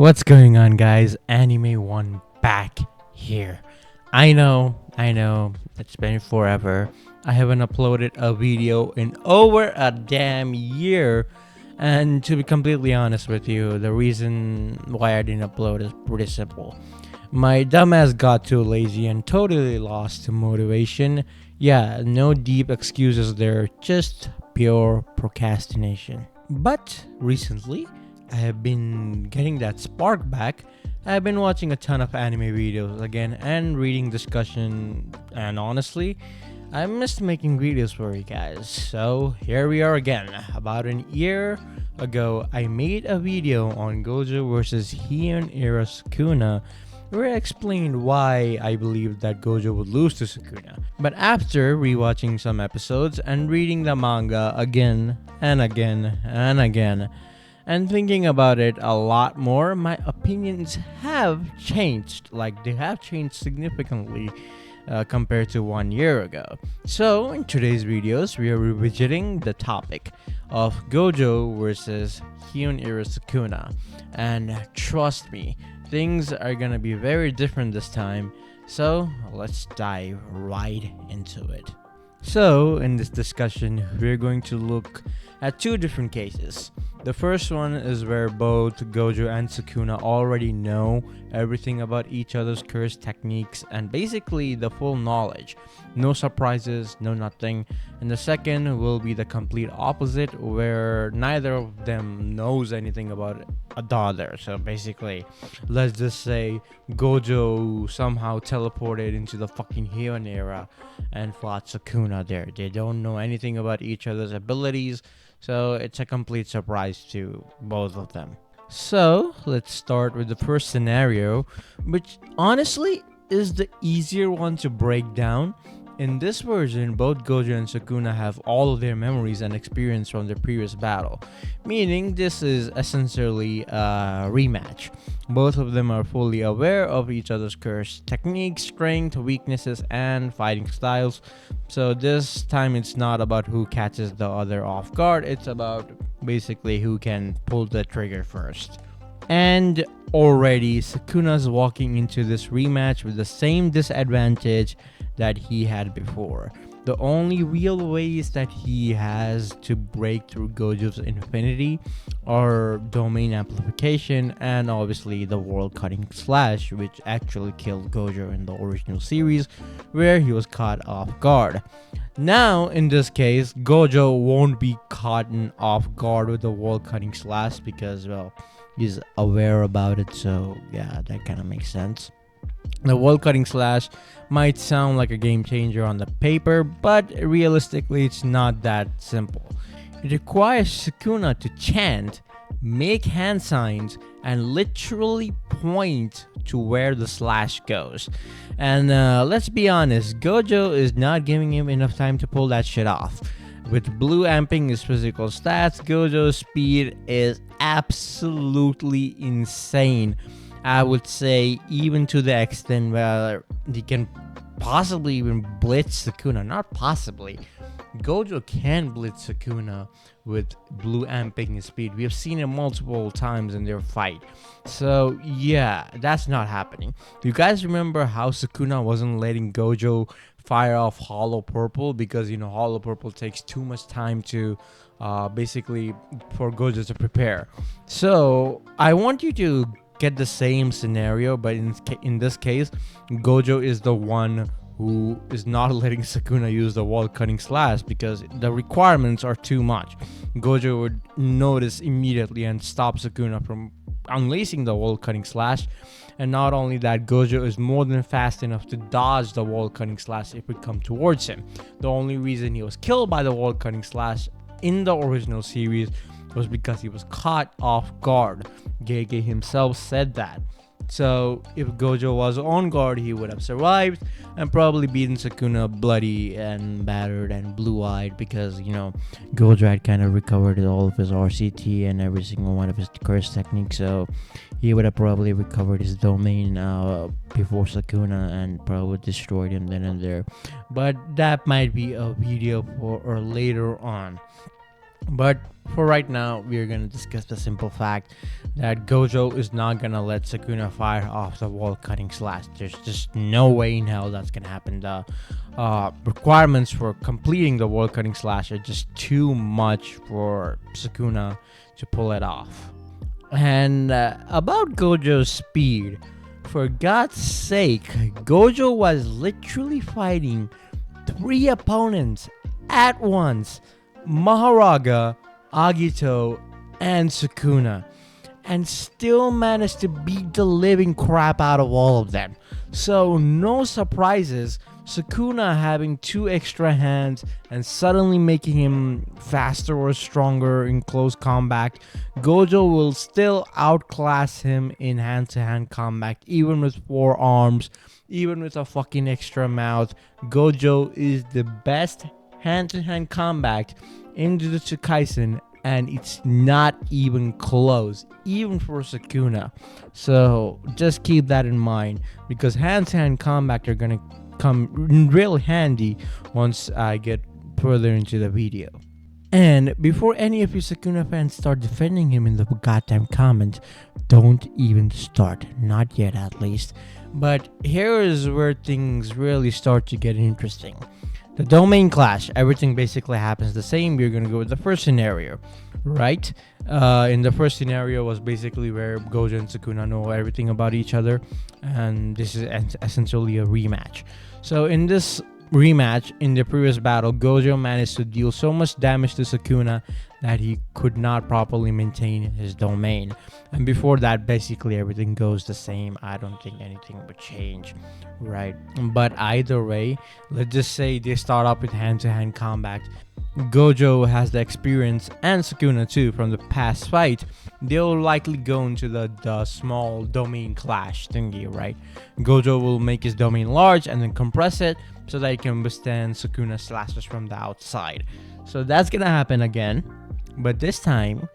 What's going on, guys? Anime One back here. I know, it's been forever. I haven't uploaded a video in over a damn year. And to be completely honest with you, the reason why I didn't upload is pretty simple. My dumbass got too lazy and totally lost motivation. Yeah, no deep excuses there, just pure procrastination. But recently, I have been getting that spark back. I've been watching a ton of anime videos again and reading discussion, and honestly, I missed making videos for you guys. So here we are again. About an year ago, I made a video on Gojo versus Heian era Sukuna where I explained why I believed that Gojo would lose to Sukuna. But after rewatching some episodes and reading the manga again and again and again, and thinking about it a lot more, my opinions have changed. Like, they have changed significantly compared to 1 year ago. So, in today's videos, we are revisiting the topic of Gojo versus Hyun era Sukuna. And trust me, things are gonna be very different this time. So, let's dive right into it. So, in this discussion, we're going to look at two different cases. The first one is where both Gojo and Sukuna already know everything about each other's curse techniques and basically the full knowledge. No surprises, no nothing. And the second will be the complete opposite, where neither of them knows anything about the other. So basically, let's just say Gojo somehow teleported into the fucking Heian era and fought Sukuna there. They don't know anything about each other's abilities, so it's a complete surprise to both of them. So let's start with the first scenario, which honestly is the easier one to break down. In this version, both Gojo and Sukuna have all of their memories and experience from their previous battle, meaning this is essentially a rematch. Both of them are fully aware of each other's curse techniques, strength, weaknesses, and fighting styles. So this time it's not about who catches the other off guard, it's about basically who can pull the trigger first. And already Sukuna's walking into this rematch with the same disadvantage that he had before. The only real ways that he has to break through Gojo's infinity are domain amplification and obviously the world cutting slash, which actually killed Gojo in the original series where he was caught off guard. Now, in this case, Gojo won't be caught off guard with the world cutting slash because, well, he's aware about it, so yeah, that kind of makes sense. The world cutting slash might sound like a game changer on the paper, but realistically, it's not that simple. It requires Sukuna to chant, make hand signs, and literally point to where the slash goes. And let's be honest, Gojo is not giving him enough time to pull that shit off. With blue amping his physical stats, Gojo's speed is absolutely insane. I would say even to the extent where he can possibly even blitz Sukuna. Not possibly. Gojo can blitz Sukuna with blue amping his speed. We have seen it multiple times in their fight. So yeah, that's not happening. Do you guys remember how Sukuna wasn't letting Gojo fire off Hollow Purple because Hollow Purple takes too much time to basically for Gojo to prepare. So I want you to get the same scenario, but in this case, Gojo is the one who is not letting Sukuna use the wall cutting slash because the requirements are too much. Gojo would notice immediately and stop Sukuna from unleashing the wall cutting slash. And not only that, Gojo is more than fast enough to dodge the wall cutting slash if it come towards him. The only reason he was killed by the wall cutting slash in the original series was because he was caught off guard. Gege himself said that. So if Gojo was on guard, he would have survived and probably beaten Sukuna bloody and battered and blue-eyed because, Gojo had kind of recovered all of his RCT and every single one of his curse techniques. So he would have probably recovered his domain before Sukuna and probably destroyed him then and there. But that might be a video for or later on. But for right now, we are going to discuss the simple fact that Gojo is not going to let Sukuna fire off the wall cutting slash. There's just no way in hell that's going to happen. The requirements for completing the wall cutting slash are just too much for Sukuna to pull it off. And about Gojo's speed, for God's sake, Gojo was literally fighting 3 opponents at once: Maharaga, Agito, and Sukuna, and still managed to beat the living crap out of all of them. So no surprises, Sukuna having 2 extra hands and suddenly making him faster or stronger in close combat, Gojo will still outclass him in hand-to-hand combat, even with 4 arms, even with a fucking extra mouth. Gojo is the best hand-to-hand combat in Jujutsu Kaisen, and it's not even close, even for Sukuna. So just keep that in mind, because hand-to-hand combat are gonna come real handy once I get further into the video. And before any of you Sukuna fans start defending him in the goddamn comments, don't even start. Not yet, at least. But here is where things really start to get interesting. The domain clash, everything basically happens the same. We're going to go with the first scenario, right? In the first scenario was basically where Gojo and Sukuna know everything about each other, and this is essentially a rematch. So in this rematch, in the previous battle, Gojo managed to deal so much damage to Sukuna that he could not properly maintain his domain. And before that, basically everything goes the same. I don't think anything would change, right? But either way, let's just say they start up with hand-to-hand combat. Gojo has the experience, and Sukuna too, from the past fight. They'll likely go into the small domain clash thingy, right? Gojo will make his domain large and then compress it so that he can withstand Sukuna's slashes from the outside. So that's gonna happen again, but this time,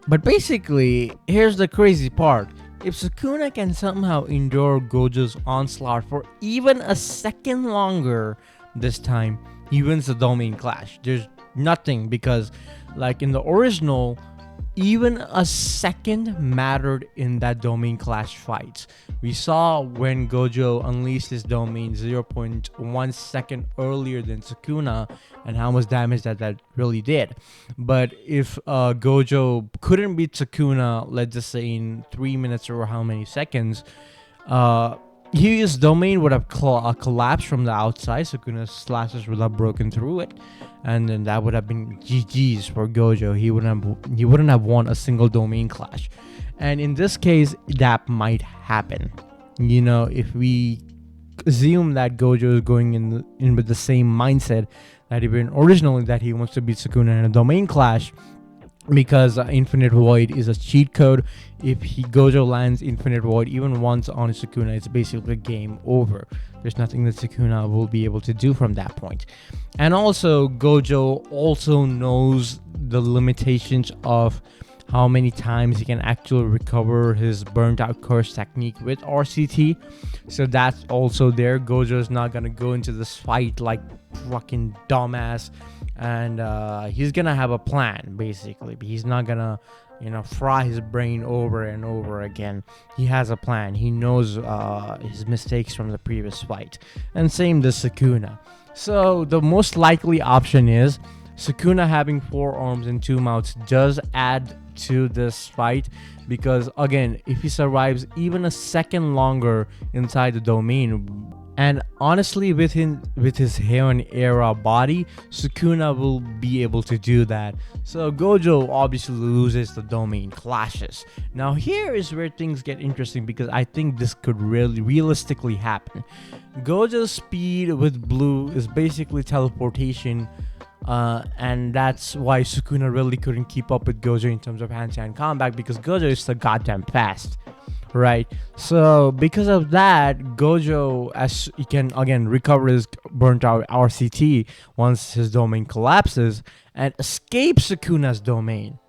but basically, here's the crazy part. If Sukuna can somehow endure Gojo's onslaught for even a second longer this time, he wins the domain clash. There's nothing, because like in the original, even a second mattered in that domain clash fight. We saw when Gojo unleashed his domain 0.1 second earlier than Sukuna, and how much damage that really did. But if Gojo couldn't beat Sukuna, let's just say in 3 minutes or how many seconds, his domain would have collapsed from the outside. Sukuna's slashes would have broken through it, and then that would have been GG's for Gojo. He wouldn't have won a single domain clash. And in this case, that might happen. You know, if we assume that Gojo is going in with the same mindset that even originally, that he wants to beat Sukuna in a domain clash, because Infinite Void is a cheat code. If Gojo lands Infinite Void even once on Sukuna, it's basically game over. There's nothing that Sukuna will be able to do from that point. And also, Gojo also knows the limitations of how many times he can actually recover his burnt out curse technique with RCT. So that's also there. Gojo is not gonna go into this fight like fucking dumbass, and he's gonna have a plan, basically. He's not gonna, fry his brain over and over again. He has a plan. He knows his mistakes from the previous fight, and same does Sukuna. So the most likely option is Sukuna having 4 arms and 2 mouths does add to this fight, because again, if he survives even a second longer inside the domain, and honestly, with his Heian era body, Sukuna will be able to do that. So Gojo obviously loses the domain clashes. Now here is where things get interesting, because I think this could really realistically happen. Gojo's speed with blue is basically teleportation, and that's why Sukuna really couldn't keep up with Gojo in terms of hand-to-hand combat, because Gojo is so goddamn fast. Right, so because of that, Gojo, as he can again recover his burnt out RCT once his domain collapses and escape Sukuna's domain.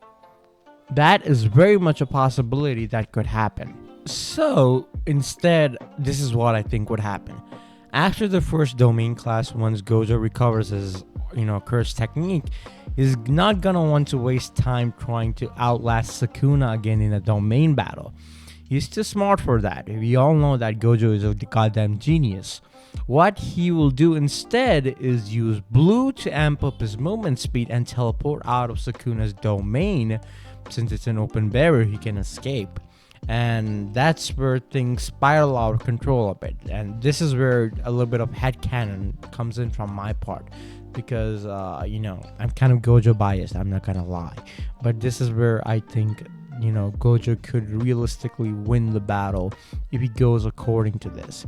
That is very much a possibility that could happen. So instead, this is what I think would happen. After the first domain class, once Gojo recovers his curse technique, He's not gonna want to waste time trying to outlast Sukuna again in a domain battle. He's too smart for that. We all know that Gojo is a goddamn genius. What he will do instead is use blue to amp up his movement speed and teleport out of Sukuna's domain. Since it's an open barrier, he can escape. And that's where things spiral out of control a bit. And this is where a little bit of headcanon comes in from my part. Because, I'm kind of Gojo biased, I'm not gonna lie. But this is where I think, Gojo could realistically win the battle if he goes according to this.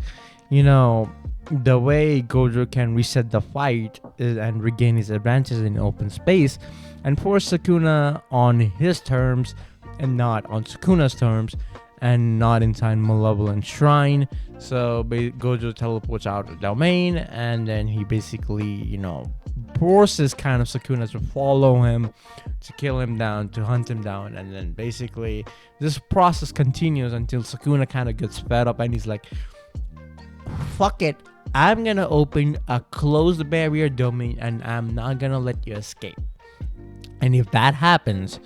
The way Gojo can reset the fight and regain his advantage in open space and force Sukuna on his terms and not on Sukuna's terms and not inside Malevolent Shrine. So Gojo teleports out of the domain and then he basically, forces kind of Sukuna to follow him, to kill him down, to hunt him down, and then basically this process continues until Sukuna kind of gets fed up and he's like, fuck it, I'm gonna open a closed barrier domain and I'm not gonna let you escape. And if that happens,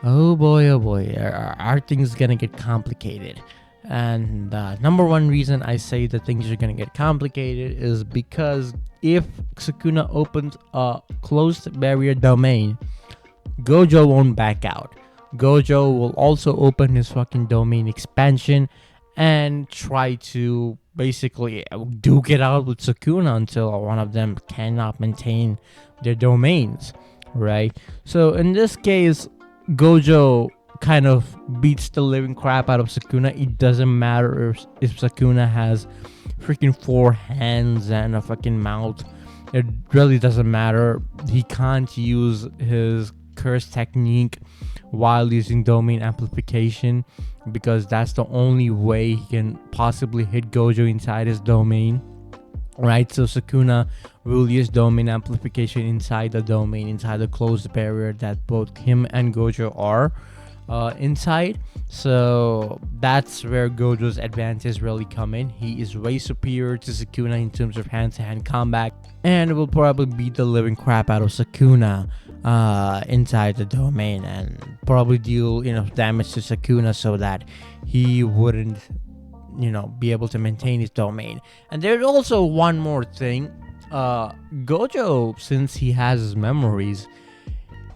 oh boy, are things gonna get complicated. And number one reason I say that things are gonna get complicated is because if Sukuna opens a closed barrier domain, Gojo won't back out. Gojo will also open his fucking domain expansion and try to basically duke it out with Sukuna until one of them cannot maintain their domains, right? So in this case, Gojo kind of beats the living crap out of Sukuna. It doesn't matter if Sukuna has freaking 4 hands and a fucking mouth. It really doesn't matter. He can't use his curse technique while using domain amplification because that's the only way he can possibly hit Gojo inside his domain, right? So Sukuna will use domain amplification inside the domain, inside the closed barrier that both him and Gojo are inside. So that's where Gojo's advantage really come in. He is way superior to Sukuna in terms of hand-to-hand combat and will probably beat the living crap out of Sukuna inside the domain and probably deal enough damage to Sukuna so that he wouldn't be able to maintain his domain. And there's also one more thing. Gojo, since he has his memories,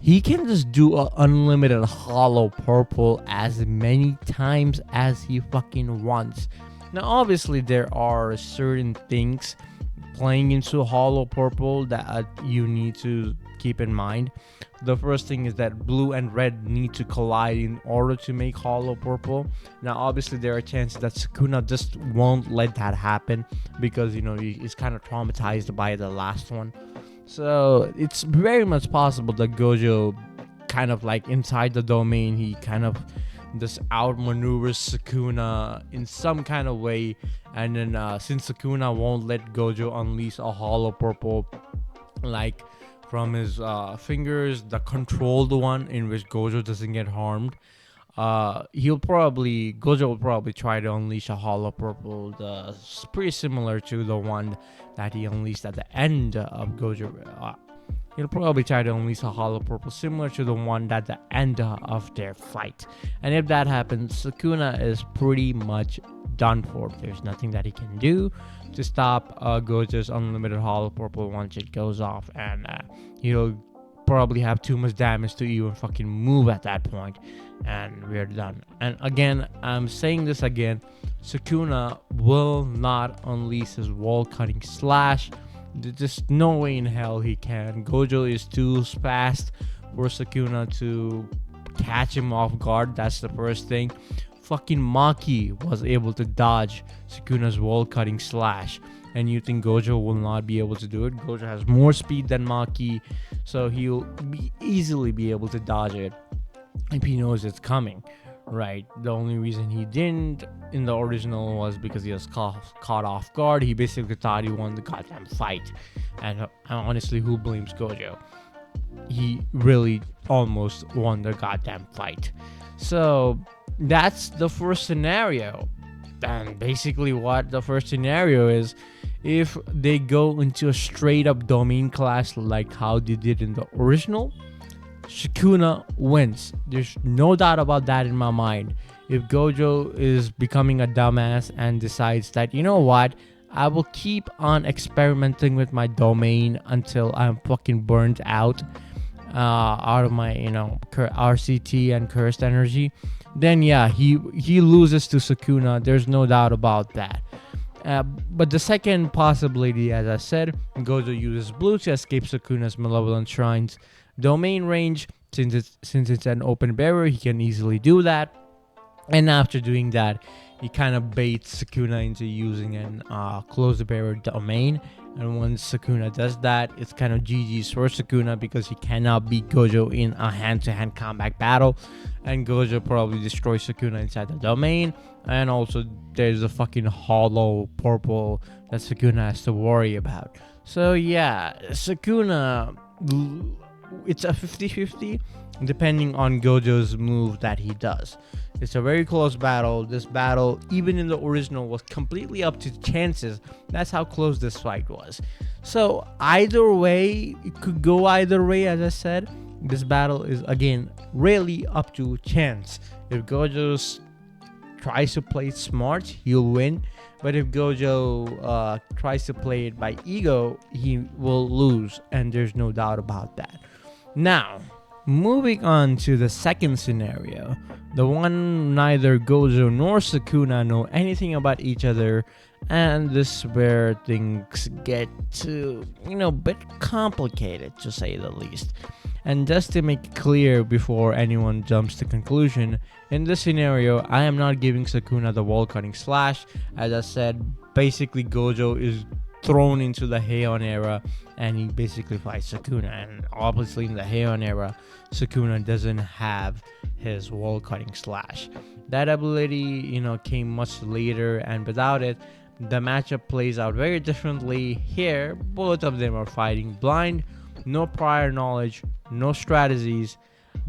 he can just do an unlimited hollow purple as many times as he fucking wants. Now obviously there are certain things playing into hollow purple that you need to keep in mind. The first thing is that blue and red need to collide in order to make hollow purple. Now obviously there are chances that Sukuna just won't let that happen because he's kind of traumatized by the last one. So it's very much possible that Gojo kind of like inside the domain, he kind of just outmaneuvers Sukuna in some kind of way. And then since Sukuna won't let Gojo unleash a hollow purple like from his fingers, the controlled one in which Gojo doesn't get harmed, Gojo will probably try to unleash a hollow purple pretty similar to the one that he unleashed at the end of Gojo. He'll probably try to unleash a hollow purple similar to the one at the end of their fight. And if that happens, Sukuna is pretty much done for. There's nothing that he can do to stop Gojo's unlimited hollow purple once it goes off, and he'll probably have too much damage to even fucking move at that point, and we're done. And again, I'm saying this again, Sukuna will not unleash his wall cutting slash. There's no way in hell he can. Gojo is too fast for Sukuna to catch him off guard. That's the first thing. Fucking Maki was able to dodge Sukuna's wall cutting slash, and you think Gojo will not be able to do it? Gojo has more speed than Maki, so he'll easily be able to dodge it if he knows it's coming, right? The only reason he didn't in the original was because he was caught off guard. He basically thought he won the goddamn fight, and honestly, who blames Gojo? He really almost won the goddamn fight. So that's the first scenario. And basically what the first scenario is If they go into a straight up domain clash like how they did in the original, Sukuna wins. There's no doubt about that in my mind. If Gojo is becoming a dumbass and decides that, you know what, I will keep on experimenting with my domain until I'm fucking burnt out of my, RCT and cursed energy, then yeah, he loses to Sukuna. There's no doubt about that. But the second possibility, as I said, Gojo uses blue to escape Sukuna's malevolent shrine's domain range. Since it's an open barrier, he can easily do that. And after doing that, he kind of baits Sukuna into using an close the barrier domain. And once Sukuna does that, it's kind of GG's for Sukuna because he cannot beat Gojo in a hand-to-hand combat battle. And Gojo probably destroys Sukuna inside the domain. And also, there's a fucking hollow purple that Sukuna has to worry about. So yeah, Sukuna, it's a 50-50 depending on Gojo's move that he does. It's a very close battle. This battle, even in the original, was completely up to chances. That's how close this fight was. So either way, it could go either way. As I said, this battle is again really up to chance. If Gojo tries to play it smart, he'll win. But if Gojo tries to play it by ego, he will lose, and there's no doubt about that. Now, moving on to the second scenario, the one neither Gojo nor Sukuna know anything about each other, and this is where things get to, a bit complicated, to say the least. And just to make it clear before anyone jumps to conclusion, in this scenario, I am not giving Sukuna the wall cutting slash. As I said, basically Gojo is thrown into the Heian era and he basically fights Sukuna, and obviously in the Heian era Sukuna doesn't have his wall cutting slash. That ability came much later, and without it the matchup plays out very differently. Here both of them are fighting blind, no prior knowledge, no strategies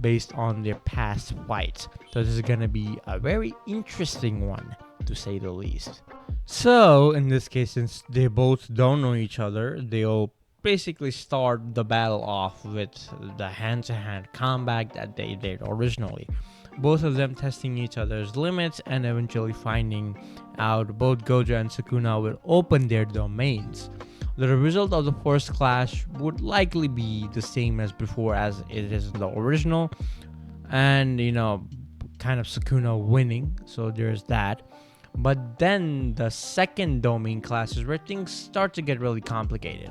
based on their past fights. So this is gonna be a very interesting one, to say the least. So in this case, since they both don't know each other, they'll basically start the battle off with the hand-to-hand combat that they did originally. Both of them testing each other's limits and eventually finding out both Gojo and Sukuna will open their domains. The result of the first clash would likely be the same as before as it is in the original, and kind of Sukuna winning, so there's that. But then the second domain clash is where things start to get really complicated.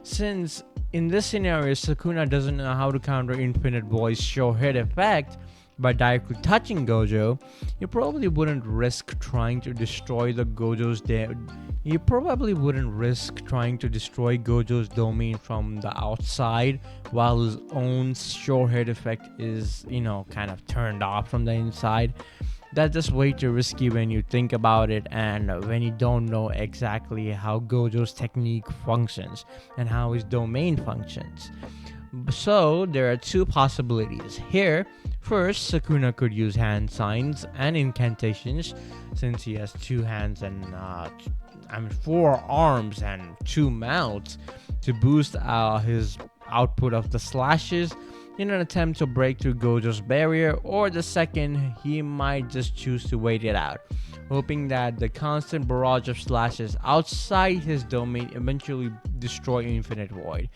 Since in this scenario Sukuna doesn't know how to counter Infinite Void's show hit effect by directly touching Gojo, you probably wouldn't risk trying to destroy Gojo's domain from the outside while his own show hit effect is kind of turned off from the inside. That's just way too risky when you think about it, and when you don't know exactly how Gojo's technique functions and how his domain functions. So there are two possibilities here. First, Sukuna could use hand signs and incantations, since he has two hands and 4 arms and 2 mouths, to boost his output of the slashes in an attempt to break through Gojo's barrier. Or the second, he might just choose to wait it out, hoping that the constant barrage of slashes outside his domain eventually destroy Infinite Void.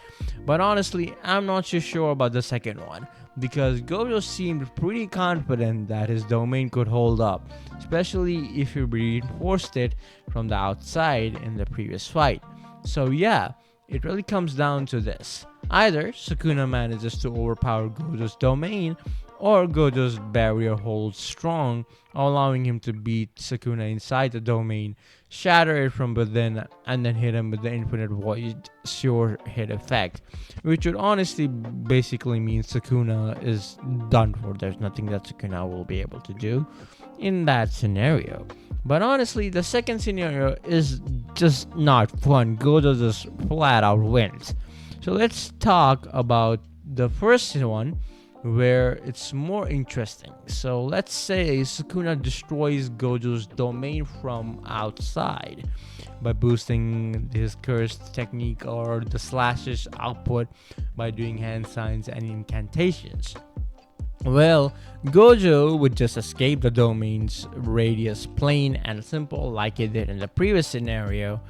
But honestly, I'm not too sure about the second one, because Gojo seemed pretty confident that his domain could hold up, especially if he reinforced it from the outside in the previous fight. So yeah, it really comes down to this. Either Sukuna manages to overpower Gojo's domain, or Gojo's barrier holds strong, allowing him to beat Sukuna inside the domain, shatter it from within, and then hit him with the Infinite Void sure hit effect, which would honestly basically mean Sukuna is done for. There's nothing that Sukuna will be able to do in that scenario. But honestly, the second scenario is just not fun. Gojo just flat out wins. So let's talk about the first one, where it's more interesting. So let's say Sukuna destroys Gojo's domain from outside by boosting his cursed technique or the slashes output by doing hand signs and incantations. Well, Gojo would just escape the domain's radius plain and simple like he did in the previous scenario,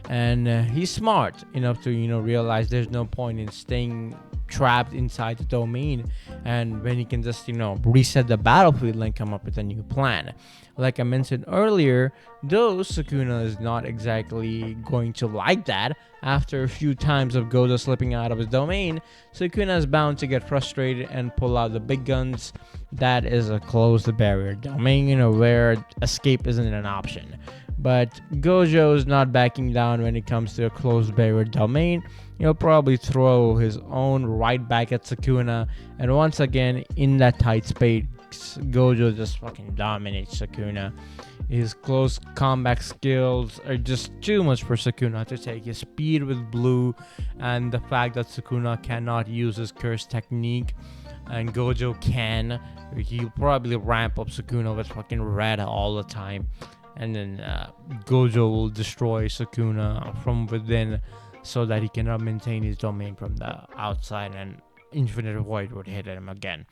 and he's smart enough to realize there's no point in staying trapped inside the domain, and when he can just reset the battlefield and come up with a new plan. Like I mentioned earlier, though Sukuna is not exactly going to like that. After a few times of Gojo slipping out of his domain, Sukuna is bound to get frustrated and pull out the big guns. That is a closed barrier domain, where escape isn't an option. But Gojo is not backing down when it comes to a closed barrier domain. He'll probably throw his own right back at Sukuna, and once again, in that tight space, Gojo just fucking dominates Sukuna. His close combat skills are just too much for Sukuna to take. His speed with blue, and the fact that Sukuna cannot use his curse technique, and Gojo can, he'll probably ramp up Sukuna with fucking red all the time. And then Gojo will destroy Sukuna from within so that he cannot maintain his domain from the outside, and Infinite Void would hit him again.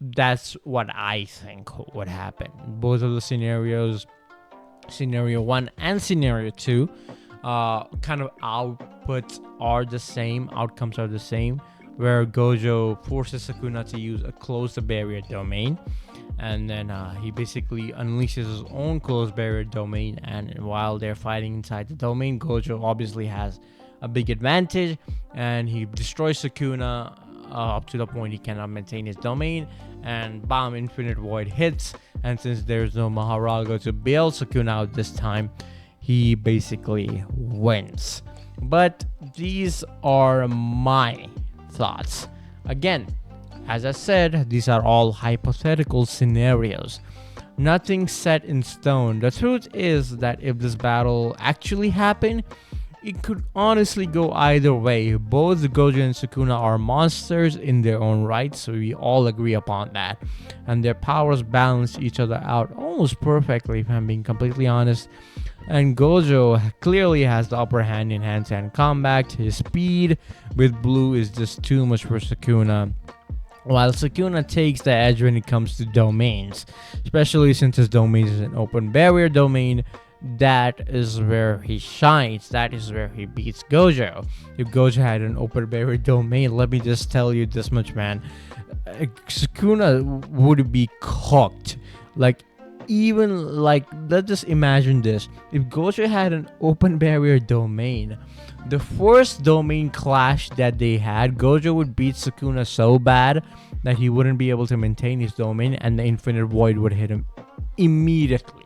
That's what I think would happen. Both of the scenarios, scenario 1 and scenario 2, kind of outputs are the same, outcomes are the same, where Gojo forces Sukuna to use a closed barrier domain, and then he basically unleashes his own closed barrier domain, and while they're fighting inside the domain, Gojo obviously has a big advantage, and he destroys Sukuna up to the point he cannot maintain his domain, and bam, Infinite Void hits, and since there's no Maharaga to bail Sukuna out this time, he basically wins. But these are my thoughts. Again, as I said, these are all hypothetical scenarios. Nothing set in stone. The truth is that if this battle actually happened, it could honestly go either way. Both Gojo and Sukuna are monsters in their own right, so we all agree upon that. And their powers balance each other out almost perfectly, if I'm being completely honest. And Gojo clearly has the upper hand in hand-to-hand combat. His speed with blue is just too much for Sukuna, while Sukuna takes the edge when it comes to domains, especially since his domain is an open barrier domain. That is where he shines. That is where he beats Gojo. If Gojo had an open barrier domain, let me just tell you this much, man, Sukuna would be cooked. Let's just imagine this. If Gojo had an open barrier domain, the first domain clash that they had, Gojo would beat Sukuna so bad that he wouldn't be able to maintain his domain, and the Infinite Void would hit him immediately.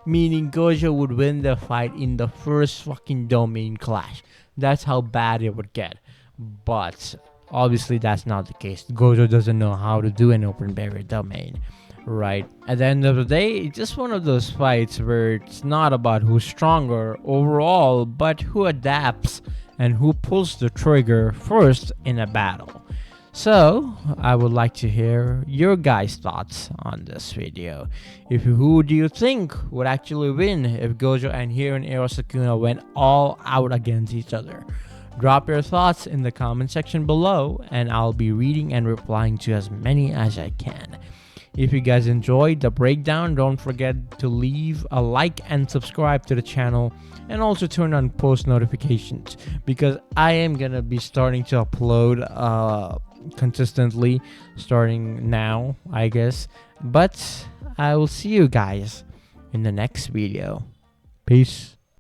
Meaning Gojo would win the fight in the first fucking domain clash. That's how bad it would get. But obviously that's not the case. Gojo doesn't know how to do an open barrier domain, right? At the end of the day, it's just one of those fights where it's not about who's stronger overall, but who adapts and who pulls the trigger first in a battle. So, I would like to hear your guys' thoughts on this video. Who do you think would actually win if Gojo and Heian and Sukuna went all out against each other? Drop your thoughts in the comment section below, and I'll be reading and replying to as many as I can. If you guys enjoyed the breakdown, don't forget to leave a like and subscribe to the channel, and also turn on post notifications, because I am gonna be starting to upload consistently starting now, I guess. But I will see you guys in the next video. Peace.